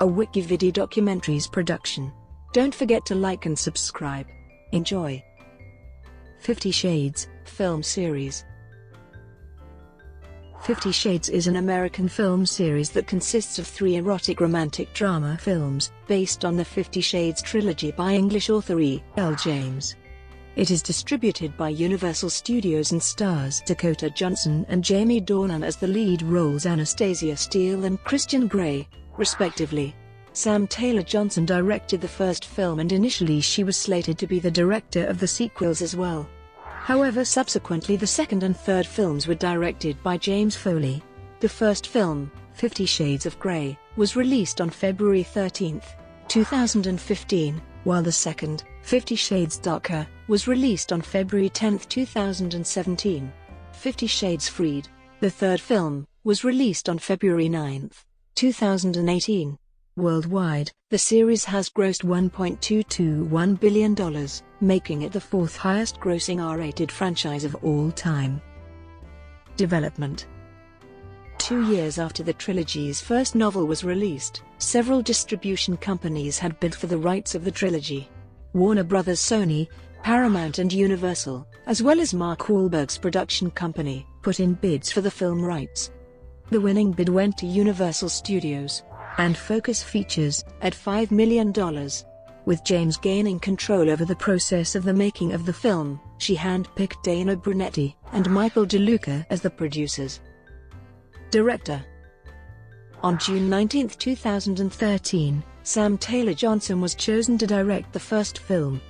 a WikiVidi Documentaries production. Don't forget to like and subscribe. Enjoy. 50 Shades, film series. 50 Shades is an American film series that consists of 3 erotic romantic drama films, based on the 50 Shades trilogy by English author E. L. James. It is distributed by Universal Studios and stars Dakota Johnson and Jamie Dornan as the lead roles, Anastasia Steele and Christian Grey, respectively. Sam Taylor Johnson directed the first film, and initially she was slated to be the director of the sequels as well. However, subsequently the second and third films were directed by James Foley. The first film, 50 Shades of Grey, was released on February 13, 2015, while the second, 50 Shades Darker, was released on February 10, 2017. 50 Shades Freed, the third film, was released on February 9, 2018. Worldwide, the series has grossed $1.221 billion, making it the fourth highest-grossing R-rated franchise of all time. Development. 2 years after the trilogy's first novel was released, several distribution companies had bid for the rights of the trilogy. Warner Bros., Sony, Paramount and Universal, as well as Mark Wahlberg's production company, put in bids for the film rights. The winning bid went to Universal Studios and Focus Features at $5 million. With James gaining control over the process of the making of the film, she handpicked Dana Brunetti and Michael DeLuca as the producers. Director. On June 19, 2013, Sam Taylor Johnson was chosen to direct the first film.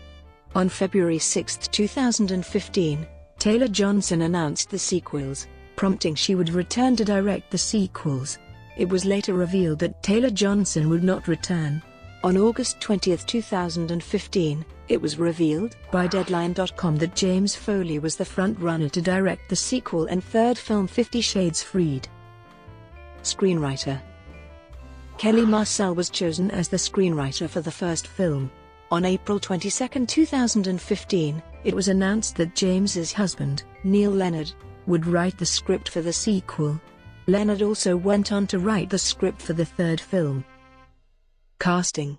On February 6, 2015, Taylor Johnson announced the sequels, prompting she would return to direct the sequels. It was later revealed that Taylor Johnson would not return. On August 20, 2015, it was revealed by Deadline.com that James Foley was the front-runner to direct the sequel and third film 50 Shades Freed. Screenwriter. Kelly Marcel was chosen as the screenwriter for the first film. On April 22, 2015, it was announced that James's husband, Neil Leonard, would write the script for the sequel. Leonard also went on to write the script for the third film. Casting.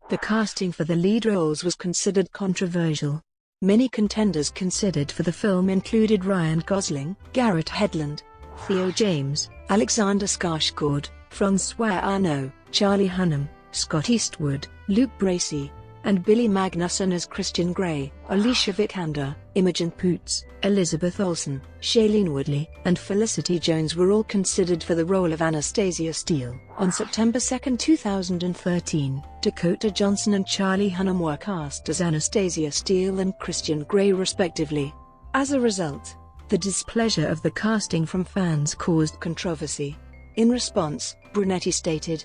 The casting for the lead roles was considered controversial. Many contenders considered for the film included Ryan Gosling, Garrett Hedlund, Theo James, Alexander Skarsgård, François Arnault, Charlie Hunnam, Scott Eastwood, Luke Bracey, and Billy Magnussen as Christian Grey, Alicia Vikander, Imogen Poots, Elizabeth Olsen, Shailene Woodley, and Felicity Jones were all considered for the role of Anastasia Steele. On September 2, 2013, Dakota Johnson and Charlie Hunnam were cast as Anastasia Steele and Christian Grey respectively. As a result, the displeasure of the casting from fans caused controversy. In response, Brunetti stated,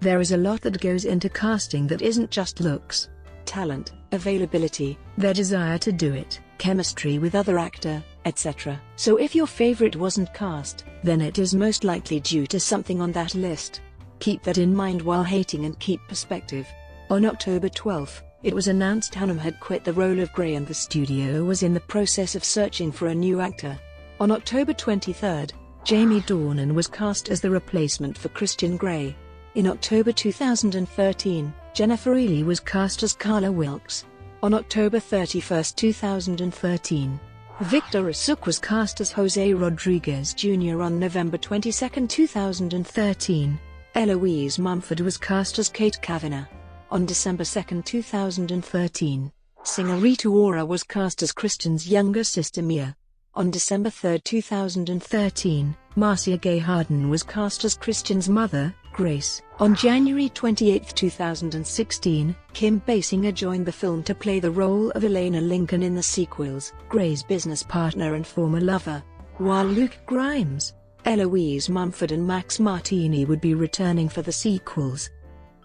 "There is a lot that goes into casting that isn't just looks, talent, availability, their desire to do it, chemistry with other actor, etc. So if your favorite wasn't cast, then it is most likely due to something on that list. Keep that in mind while hating and keep perspective." On October 12, it was announced Hunnam had quit the role of Grey and the studio was in the process of searching for a new actor. On October 23, Jamie Dornan was cast as the replacement for Christian Grey. In October 2013, Jennifer Ehle was cast as Carla Wilkes. On October 31, 2013, Victor Asuk was cast as Jose Rodriguez Jr. On November 22, 2013, Eloise Mumford was cast as Kate Kavanagh. On December 2, 2013, singer Rita Ora was cast as Christian's younger sister Mia. On December 3, 2013, Marcia Gay Harden was cast as Christian's mother, Grace. On January 28, 2016, Kim Basinger joined the film to play the role of Elena Lincoln in the sequels, Grey's business partner and former lover, while Luke Grimes, Eloise Mumford and Max Martini would be returning for the sequels.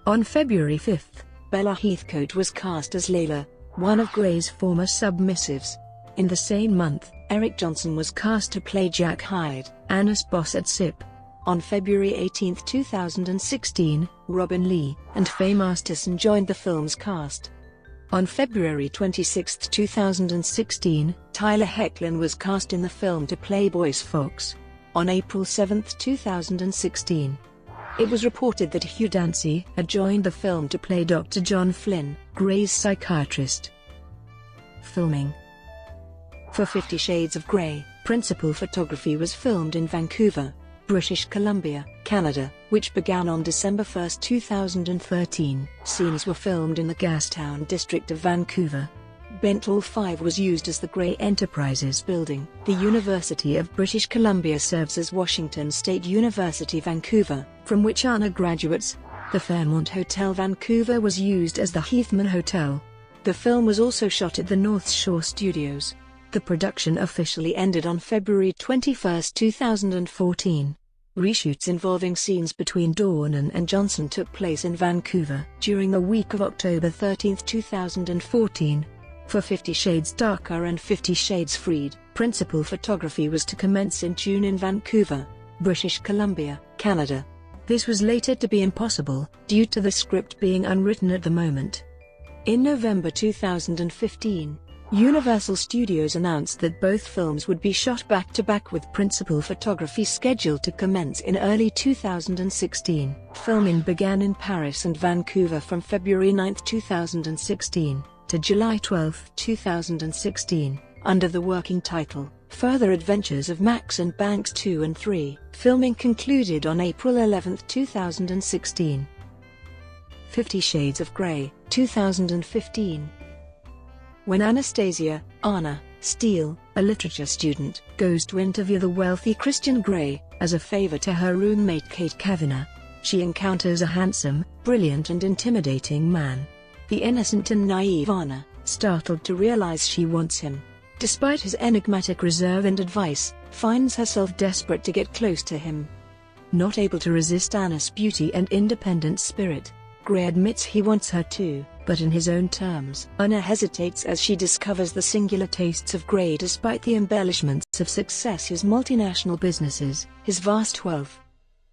On February 5, Bella Heathcote was cast as Layla, one of Grey's former submissives. In the same month, Eric Johnson was cast to play Jack Hyde, Anna's boss at SIP. On February 18, 2016, Robin Lee and Faye Masterson joined the film's cast. On February 26, 2016, Tyler Hoechlin was cast in the film to play Boyce Fox. On April 7, 2016, It was reported that Hugh Dancy had joined the film to play Dr. John Flynn, Grey's psychiatrist. Filming. For 50 Shades of Grey, principal photography was filmed in Vancouver, British Columbia, Canada, which began on December 1, 2013. Scenes were filmed in the Gastown district of Vancouver. Benthall 5 was used as the Grey Enterprises building. The University of British Columbia serves as Washington State University Vancouver, from which undergraduates. The Fairmont Hotel Vancouver was used as the Heathman Hotel. The film was also shot at the North Shore Studios. The production officially ended on February 21, 2014. Reshoots involving scenes between Dornan and Johnson took place in Vancouver during the week of October 13, 2014. For 50 Shades Darker and 50 Shades Freed, principal photography was to commence in June in Vancouver, British Columbia, Canada. This was later to be impossible, due to the script being unwritten at the moment. In November 2015, Universal Studios announced that both films would be shot back-to-back with principal photography scheduled to commence in early 2016. Filming began in Paris and Vancouver from February 9, 2016, to July 12, 2016, under the working title, Further Adventures of Max and Banks 2 and 3. Filming concluded on April 11, 2016. 50 Shades of Grey, 2015. When Anastasia, Anna, Steele, a literature student, goes to interview the wealthy Christian Grey, as a favor to her roommate Kate Kavanagh, she encounters a handsome, brilliant and intimidating man. The innocent and naive Anna, startled to realize she wants him, despite his enigmatic reserve and advice, finds herself desperate to get close to him. Not able to resist Anna's beauty and independent spirit, Grey admits he wants her too, but in his own terms. Anna hesitates as she discovers the singular tastes of Grey despite the embellishments of success, his multinational businesses, his vast wealth.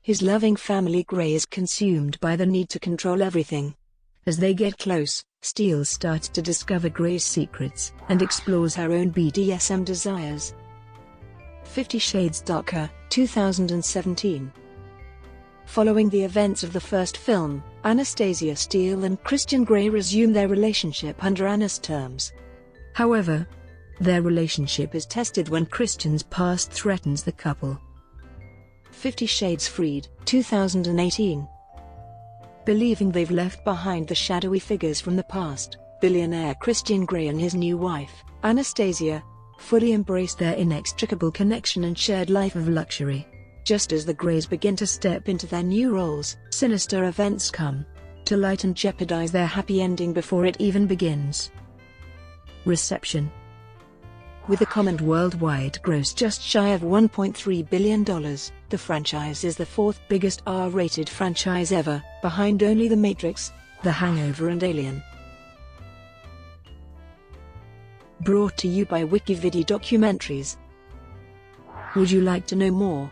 His loving family. Grey is consumed by the need to control everything. As they get close, Steele starts to discover Grey's secrets and explores her own BDSM desires. 50 Shades Darker, 2017. Following the events of the first film, Anastasia Steele and Christian Grey resume their relationship under Anna's terms. However, their relationship is tested when Christian's past threatens the couple. 50 Shades Freed, 2018. Believing they've left behind the shadowy figures from the past, billionaire Christian Grey and his new wife, Anastasia, fully embrace their inextricable connection and shared life of luxury. Just as the Greys begin to step into their new roles, sinister events come to light and jeopardize their happy ending before it even begins. Reception. With a combined worldwide gross just shy of $1.3 billion, the franchise is the fourth biggest R-rated franchise ever, behind only The Matrix, The Hangover and Alien. Brought to you by WikiVidi Documentaries. Would you like to know more?